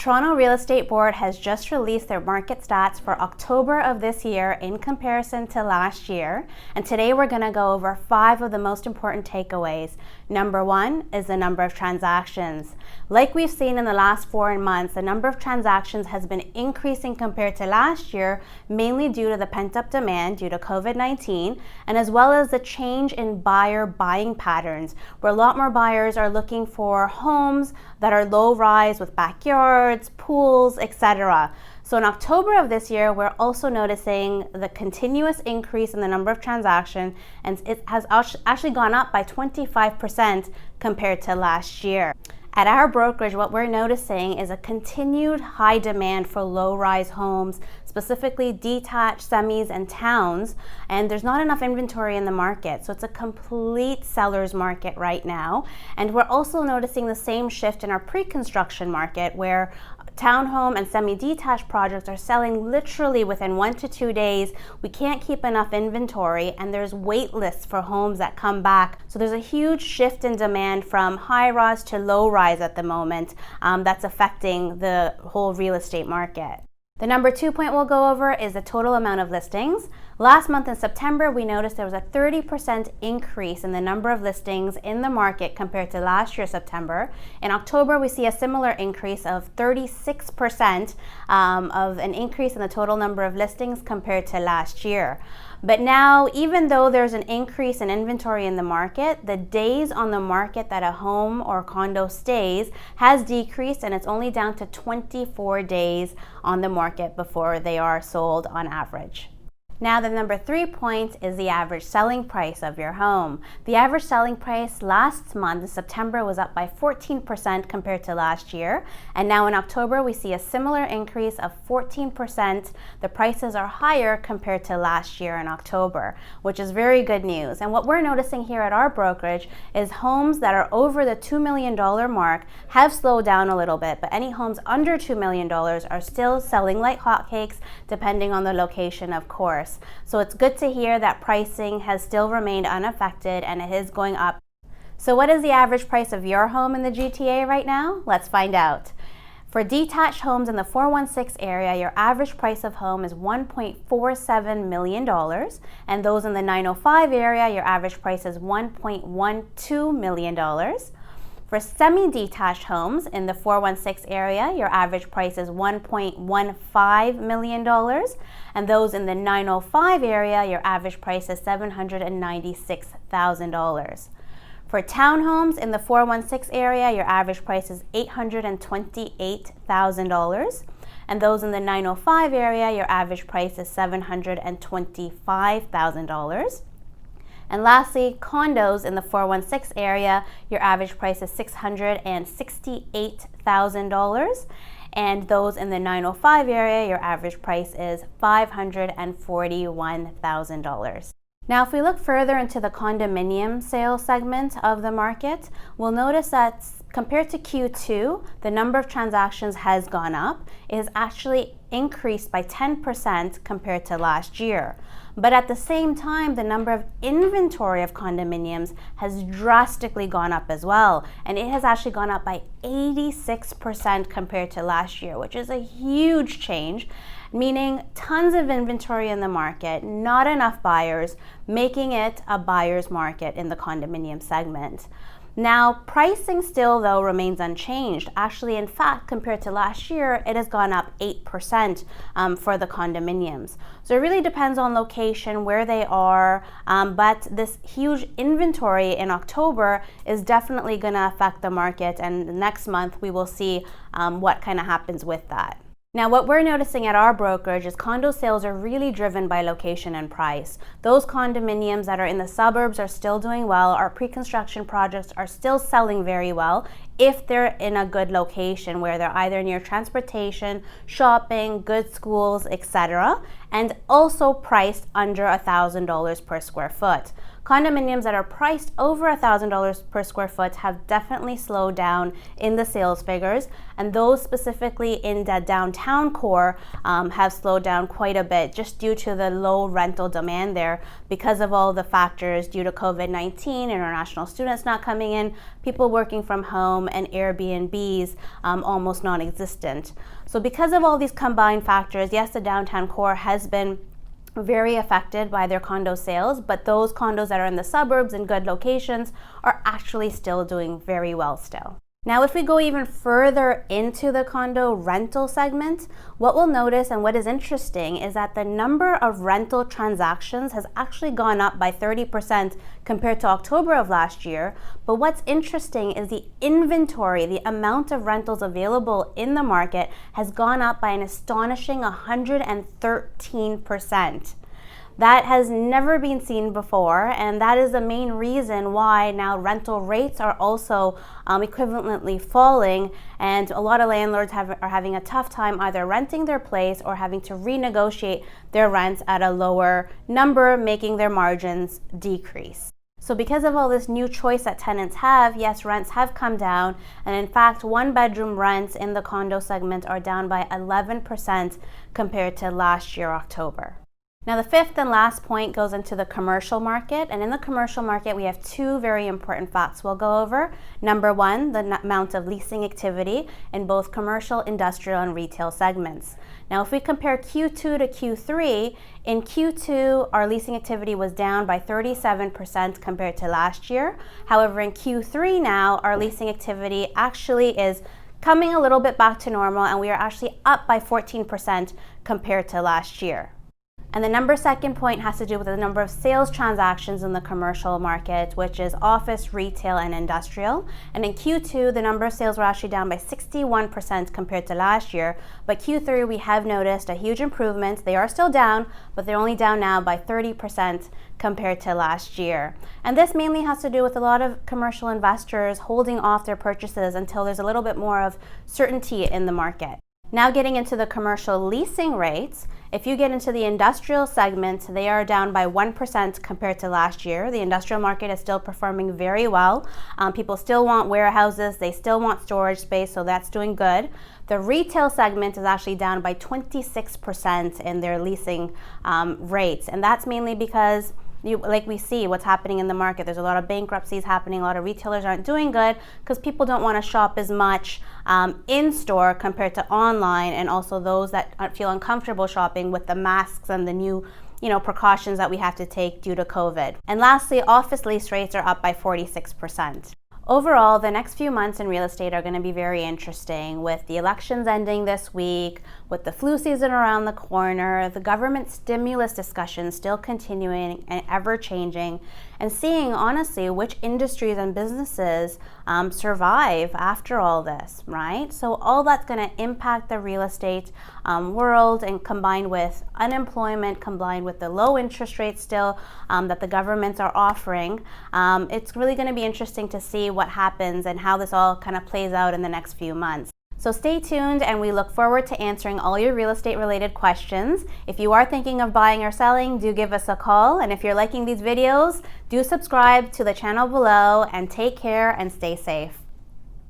Toronto Real Estate Board has just released their market stats for October of this year in comparison to last year. And today we're going to go over 5 of the most important takeaways. Number 1 is the number of transactions. Like we've seen in the last 4 months, the number of transactions has been increasing compared to last year, mainly due to the pent-up demand due to COVID-19, and as well as the change in buyer buying patterns, where a lot more buyers are looking for homes that are low-rise with backyards, pools, etc. So in October of this year, we're also noticing the continuous increase in the number of transactions, and it has actually gone up by 25% compared to last year. At our brokerage, what we're noticing is a continued high demand for low-rise homes, specifically detached, semis, and towns, and there's not enough inventory in the market. So it's a complete seller's market right now. And we're also noticing the same shift in our pre-construction market, where townhome and semi-detached projects are selling literally within 1 to 2 days. We can't keep enough inventory, and there's wait lists for homes that come back. So there's a huge shift in demand from high-rise to low-rise at the moment that's affecting the whole real estate market. The number 2 point we'll go over is the total amount of listings. Last month in September, we noticed there was a 30% increase in the number of listings in the market compared to last year, September. In October, we see a similar increase of 36% of an increase in the total number of listings compared to last year. But now, even though there's an increase in inventory in the market, the days on the market that a home or condo stays has decreased, and it's only down to 24 days on the market before they are sold on average. Now, the number 3 point is the average selling price of your home. The average selling price last month in September was up by 14% compared to last year. And now in October, we see a similar increase of 14%. The prices are higher compared to last year in October, which is very good news. And what we're noticing here at our brokerage is homes that are over the $2 million mark have slowed down a little bit, but any homes under $2 million are still selling like hotcakes, depending on the location, of course. So it's good to hear that pricing has still remained unaffected and it is going up. So what is the average price of your home in the GTA right now? Let's find out. For detached homes in the 416 area, your average price of home is $1.47 million. And those in the 905 area, your average price is $1.12 million. For semi-detached homes in the 416 area, your average price is $1.15 million. And those in the 905 area, your average price is $796,000. For townhomes in the 416 area, your average price is $828,000. And those in the 905 area, your average price is $725,000. And lastly, condos in the 416 area, your average price is $668,000. And those in the 905 area, your average price is $541,000. Now, if we look further into the condominium sales segment of the market, we'll notice that compared to Q2, the number of transactions has gone up. It has actually increased by 10% compared to last year. But at the same time, the number of inventory of condominiums has drastically gone up as well. And it has actually gone up by 86% compared to last year, which is a huge change, meaning tons of inventory in the market, not enough buyers, making it a buyer's market in the condominium segment. Now, pricing still, though, remains unchanged. Actually, in fact, compared to last year, it has gone up 8% for the condominiums. So it really depends on location, where they are, but this huge inventory in October is definitely going to affect the market, and next month we will see what kind of happens with that. Now, what we're noticing at our brokerage is condo sales are really driven by location and price. Those condominiums that are in the suburbs are still doing well. Our pre-construction projects are still selling very well if they're in a good location where they're either near transportation, shopping, good schools, etc., and also priced under $1,000 per square foot. condominiums that are priced over $1,000 per square foot have definitely slowed down in the sales figures, and those specifically in the downtown core have slowed down quite a bit just due to the low rental demand there because of all the factors due to COVID-19, international students not coming in, people working from home, and Airbnbs almost non-existent. So because of all these combined factors, yes, the downtown core has been very affected by their condo sales, but those condos that are in the suburbs in good locations are actually still doing very well still. Now, if we go even further into the condo rental segment, what we'll notice and what is interesting is that the number of rental transactions has actually gone up by 30% compared to October of last year. But what's interesting is the inventory, the amount of rentals available in the market has gone up by an astonishing 113%. That has never been seen before, and that is the main reason why now rental rates are also equivalently falling, and a lot of landlords are having a tough time either renting their place or having to renegotiate their rents at a lower number, making their margins decrease. So because of all this new choice that tenants have, yes, rents have come down, and in fact, one-bedroom rents in the condo segment are down by 11% compared to last year, October. Now, the fifth and last point goes into the commercial market, and in the commercial market, we have two very important facts we'll go over. Number one, the amount of leasing activity in both commercial, industrial, and retail segments. Now, if we compare Q2 to Q3, in Q2, our leasing activity was down by 37% compared to last year. However, in Q3 now, our leasing activity actually is coming a little bit back to normal, and we are actually up by 14% compared to last year. And the second point has to do with the number of sales transactions in the commercial market, which is office, retail, and industrial. And in Q2, the number of sales were actually down by 61% compared to last year. But Q3, we have noticed a huge improvement. They are still down, but they're only down now by 30% compared to last year. And this mainly has to do with a lot of commercial investors holding off their purchases until there's a little bit more of certainty in the market. Now getting into the commercial leasing rates, if you get into the industrial segment, they are down by 1% compared to last year. The industrial market is still performing very well. People still want warehouses, they still want storage space, so that's doing good. The retail segment is actually down by 26% in their leasing rates, and that's mainly because like we see what's happening in the market. There's a lot of bankruptcies happening. A lot of retailers aren't doing good because people don't want to shop as much in store compared to online, and also those that feel uncomfortable shopping with the masks and the new precautions that we have to take due to COVID. And lastly, office lease rates are up by 46%. Overall, the next few months in real estate are going to be very interesting, with the elections ending this week, with the flu season around the corner, the government stimulus discussions still continuing and ever changing, and seeing honestly which industries and businesses survive after all this, right? So all that's going to impact the real estate world, and combined with unemployment, combined with the low interest rates still that the governments are offering, it's really going to be interesting to see what happens and how this all kind of plays out in the next few months. So stay tuned, and we look forward to answering all your real estate related questions. If you are thinking of buying or selling, do give us a call. And if you're liking these videos, do subscribe to the channel below, and take care and stay safe.